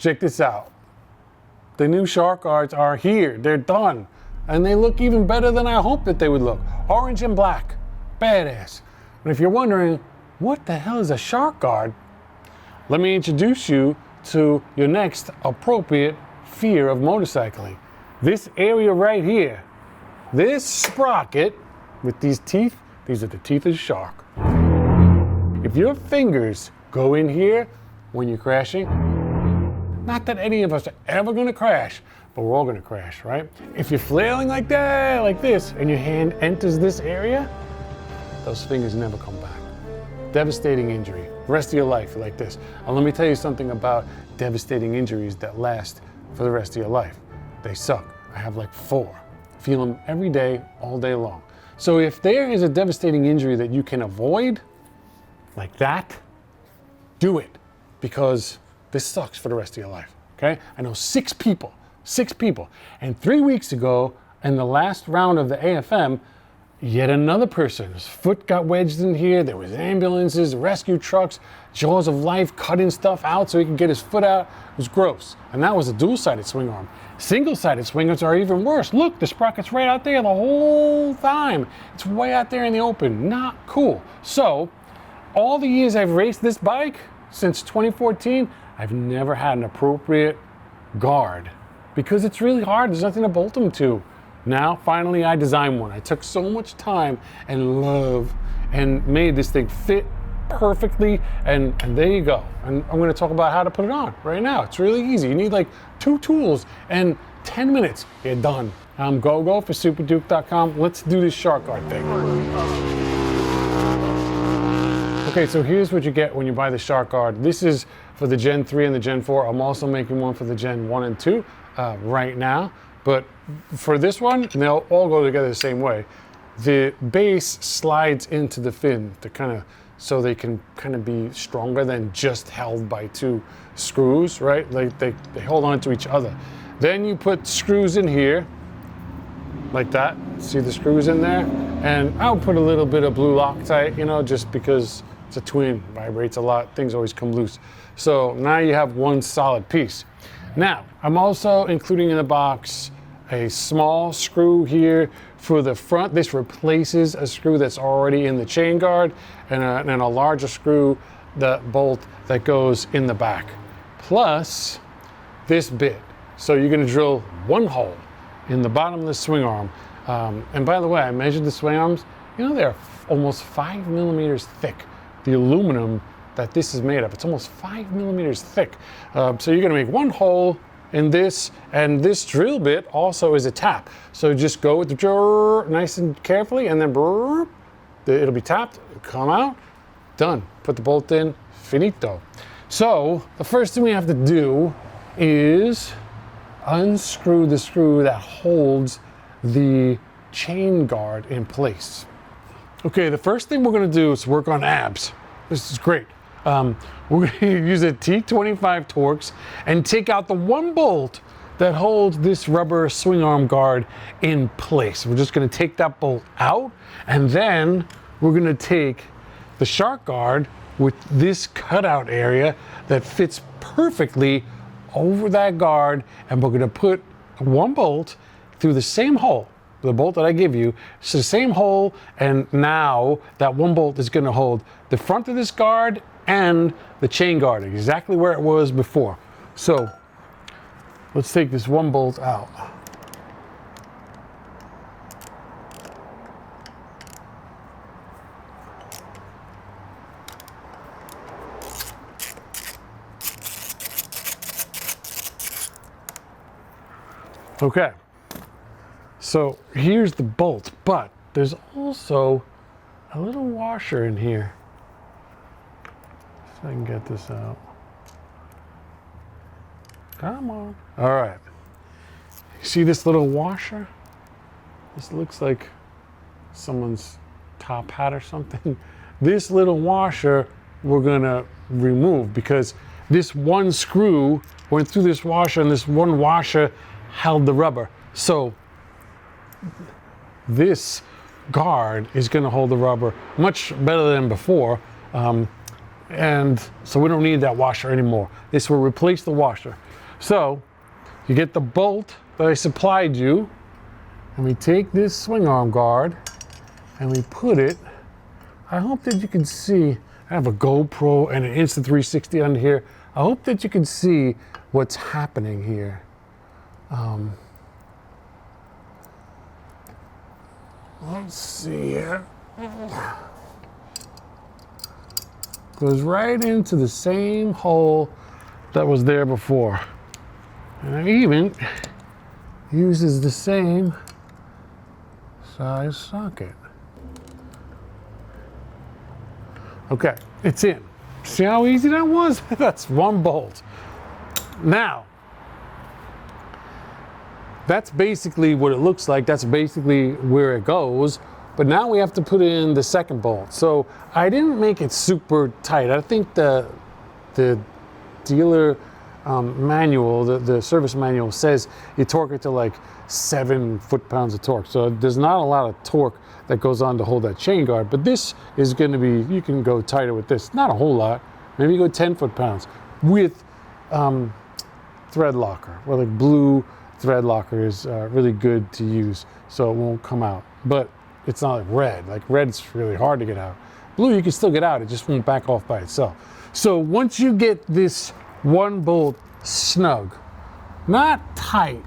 check this out. The new shark guards are here. They're done. And they look even better than I hoped that they would look. Orange and black. Badass. And if you're wondering, what the hell is a shark guard? Let me introduce you to your next appropriate fear of motorcycling. This area right here. This sprocket with these teeth, these are the teeth of the shark. If your fingers go in here when you're crashing, not that any of us are ever gonna crash, but we're all gonna crash, right? If you're flailing like that, like this, and your hand enters this area, those fingers never come back. Devastating injury. The rest of your life, like this. And let me tell you something about devastating injuries that last for the rest of your life. They suck. I have like 4. Feel them every day, all day long. So if there is a devastating injury that you can avoid, like that, do it, because this sucks for the rest of your life, okay? I know 6 people, and 3 weeks ago, in the last round of the AFM, yet another person's foot got wedged in here. There was ambulances, rescue trucks, jaws of life cutting stuff out so he could get his foot out. It was gross, and that was a dual-sided swing arm. Single-sided swing arms are even worse. Look, the sprocket's right out there the whole time. It's way out there in the open, not cool. So, all the years I've raced this bike, since 2014, I've never had an appropriate guard because it's really hard. There's nothing to bolt them to. Now, finally, I designed one. I took so much time and love and made this thing fit perfectly, and there you go. And I'm gonna talk about how to put it on right now. It's really easy. You need like 2 tools and 10 minutes, you're done. I'm GoGo for superduke.com. Let's do this shark guard thing. Okay, so here's what you get when you buy the shark guard. This is for the Gen 3 and the Gen 4. I'm also making one for the Gen 1 and 2 right now. But for this one, they'll all go together the same way. The base slides into the fin to so they can kind of be stronger than just held by 2 screws, right? Like they hold on to each other. Then you put screws in here, like that. See the screws in there? And I'll put a little bit of blue Loctite, you know, just because it's a twin, vibrates a lot, things always come loose. So now you have one solid piece. Now, I'm also including in the box a small screw here for the front. This replaces a screw that's already in the chain guard, and a larger screw, the bolt that goes in the back. Plus this bit. So you're gonna drill 1 hole in the bottom of the swing arm. And by the way, I measured the swing arms. You know, they're almost 5 millimeters thick. The aluminum that this is made of, it's almost 5 millimeters thick. So you're gonna make 1 hole in this, and this drill bit also is a tap. So just go with the drill nice and carefully, and then it'll be tapped, come out, done. Put the bolt in, finito. So the first thing we have to do is unscrew the screw that holds the chain guard in place. Okay, the first thing we're gonna do is work on abs. This is great. We're gonna use a T25 Torx and take out the 1 bolt that holds this rubber swing arm guard in place. We're just gonna take that bolt out, and then we're gonna take the shark guard with this cutout area that fits perfectly over that guard, and we're gonna put 1 bolt through the same hole. The bolt that I give you, it's the same hole, and now that 1 bolt is gonna hold the front of this guard and the chain guard exactly where it was before. So let's take this 1 bolt out. Okay. So here's the bolt, but there's also a little washer in here. So I can get this out. Come on. All right. See this little washer? This looks like someone's top hat or something. This little washer we're gonna remove because this 1 screw went through this washer, and this 1 washer held the rubber. So this guard is going to hold the rubber much better than before. And so we don't need that washer anymore. This will replace the washer. So you get the bolt that I supplied you, and we take this swing arm guard and we put it, I hope that you can see, I have a GoPro and an Insta360 under here. I hope that you can see what's happening here. Let's see here. Goes right into the same hole that was there before. And it even uses the same size socket. Okay, it's in. See how easy that was? That's one bolt. Now, that's basically what it looks like. That's basically where it goes. But now we have to put in the second bolt. So I didn't make it super tight. I think the dealer manual, the service manual says you torque it to like 7 foot-pounds of torque. So there's not a lot of torque that goes on to hold that chain guard. But this is going to be, you can go tighter with this. Not a whole lot. Maybe you go 10 foot-pounds with thread locker, or like blue thread locker is really good to use, so it won't come out. But it's not like red. Like red's really hard to get out. Blue you can still get out, it just won't back off by itself. So once you get this one bolt snug, not tight,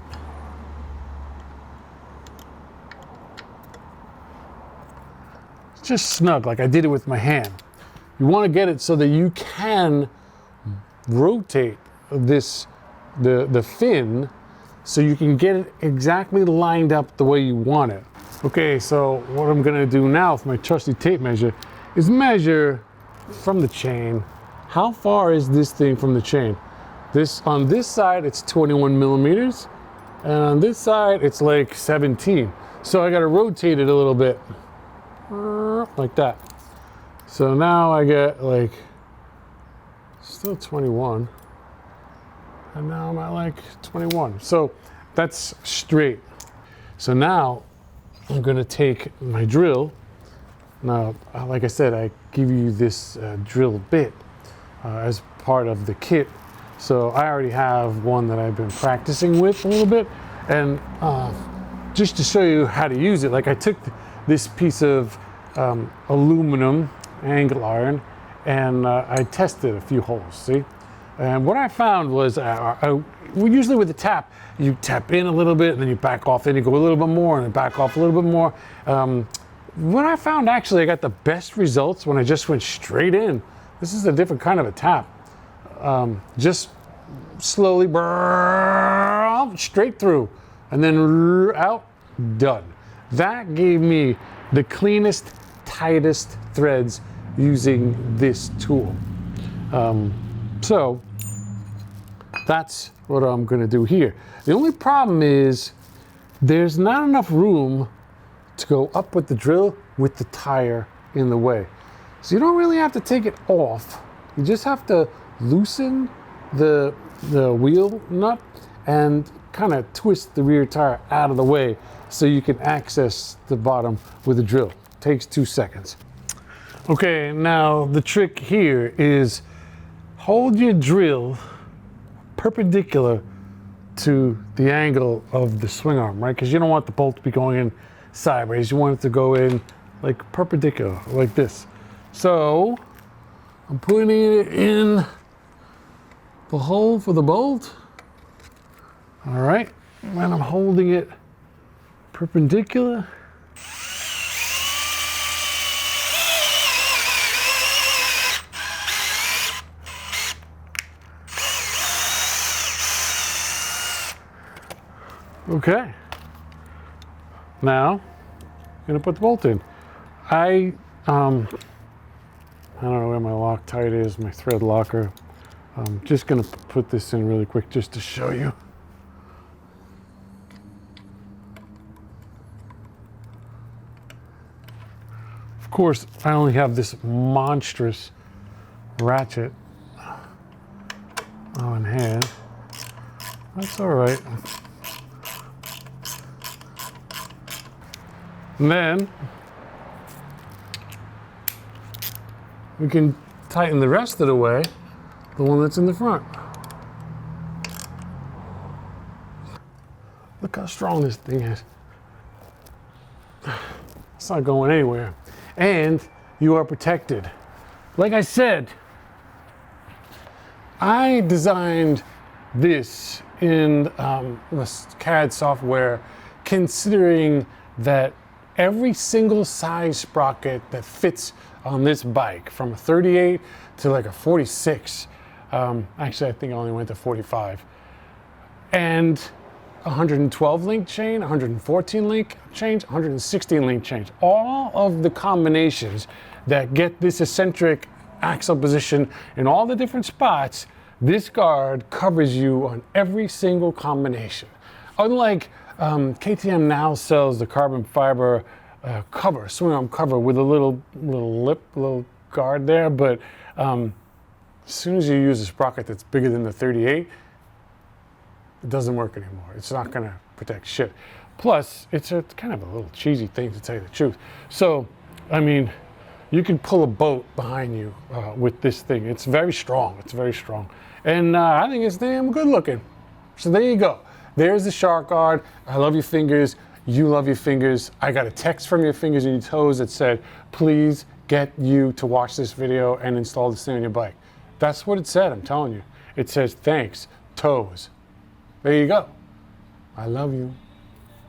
just snug like I did it with my hand. You want to get it so that you can rotate this, the fin, so you can get it exactly lined up the way you want it. Okay, so what I'm gonna do now with my trusty tape measure is measure from the chain, how far is this thing from the chain? On this side, it's 21 millimeters, and on this side, it's like 17. So I gotta rotate it a little bit, like that. So now I get like, still 21, and now I'm at like 21. So that's straight. So now I'm gonna take my drill. Now, like I said, I give you this drill bit as part of the kit. So I already have one that I've been practicing with a little bit. And just to show you how to use it, like I took this piece of aluminum angle iron and I tested a few holes, see? And what I found was, usually with the tap, you tap in a little bit and then you back off, then you go a little bit more and then back off a little bit more. What I found actually, I got the best results when I just went straight in. This is a different kind of a tap. Just slowly straight through and then out, done. That gave me the cleanest, tightest threads using this tool. So that's what I'm gonna do here. The only problem is there's not enough room to go up with the drill with the tire in the way. So you don't really have to take it off. You just have to loosen the wheel nut and kind of twist the rear tire out of the way so you can access the bottom with the drill. Takes 2 seconds. Okay, now the trick here is hold your drill perpendicular to the angle of the swing arm, right? Because you don't want the bolt to be going in sideways. You want it to go in like perpendicular, like this. So I'm putting it in the hole for the bolt. All right, and I'm holding it perpendicular. Okay, now I'm gonna put the bolt in. I don't know where my Loctite is, my thread locker. I'm just gonna put this in really quick just to show you. Of course, I only have this monstrous ratchet on hand. That's all right. And then we can tighten the rest of the way, the one that's in the front. Look how strong this thing is. It's not going anywhere. And you are protected. Like I said, I designed this in the CAD software considering that every single size sprocket that fits on this bike, from a 38 to like a 46, actually I think I only went to 45, and 112 link chain, 114 link change, 116 link change. All of the combinations that get this eccentric axle position in all the different spots, this guard covers you on every single combination. Unlike KTM now sells the carbon fiber cover, swing arm cover with a little lip, little guard there, but as soon as you use a sprocket that's bigger than the 38, it doesn't work anymore. It's not going to protect shit. Plus, it's kind of a little cheesy thing, to tell you the truth. So, I mean, you can pull a boat behind you with this thing. It's very strong. It's very strong. And I think it's damn good looking. So there you go. There's the shark guard. I love your fingers. You love your fingers. I got a text from your fingers and your toes that said, please get you to watch this video and install this thing on your bike. That's what it said, I'm telling you. It says, thanks, toes. There you go. I love you.